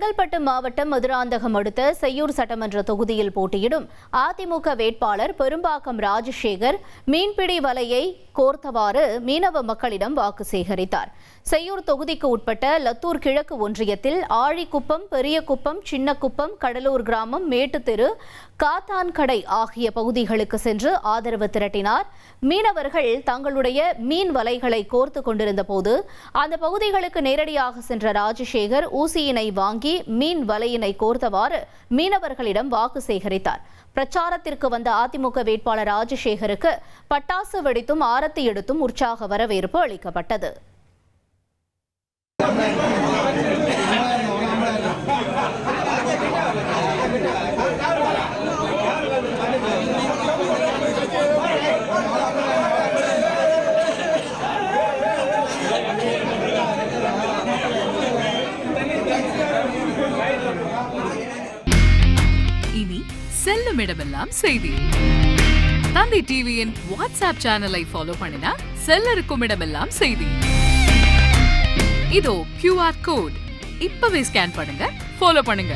செங்கல்பட்டு மாவட்டம் மதுராந்தகம் அடுத்த செய்யூர் சட்டமன்ற தொகுதியில் போட்டியிடும் அதிமுக வேட்பாளர் பெரும்பாக்கம் ராஜசேகர் மீன்பிடி வலையை கோர்த்தவாறு மீனவ மக்களிடம் வாக்கு சேகரித்தார். செய்யூர் தொகுதிக்கு உட்பட்ட லத்தூர் கிழக்கு ஒன்றியத்தில் ஆழிக்குப்பம், பெரியகுப்பம், சின்னக்குப்பம், கடலூர் கிராமம், மேட்டுத்தெரு, காத்தான்கடை ஆகிய பகுதிகளுக்கு சென்று ஆதரவு திரட்டினார். மீனவர்கள் தங்களுடைய மீன் வலைகளை கோர்த்து கொண்டிருந்த போது அந்த பகுதிகளுக்கு நேரடியாக சென்ற ராஜசேகர் ஊசியினை வாங்கி மீன் வலையினை கோர்த்தவாறு மீனவர்களிடம் வாக்கு சேகரித்தார். பிரச்சாரத்திற்கு வந்த அதிமுக வேட்பாளர் ராஜசேகருக்கு பட்டாசு வெடித்தும் ஆரத்தி எடுத்தும் உற்சாக வரவேற்பு அளிக்கப்பட்டது. இனி செல்லும் இடமெல்லாம் செய்தி. தந்தை டிவியின் வாட்ஸ்அப் சேனலை ஃபாலோ பண்ணினா செல்ல இருக்கும் இடமெல்லாம் செய்தி. இதோ QR கோட் இப்பவே ஸ்கேன் பண்ணுங்க, ஃபாலோ பண்ணுங்க.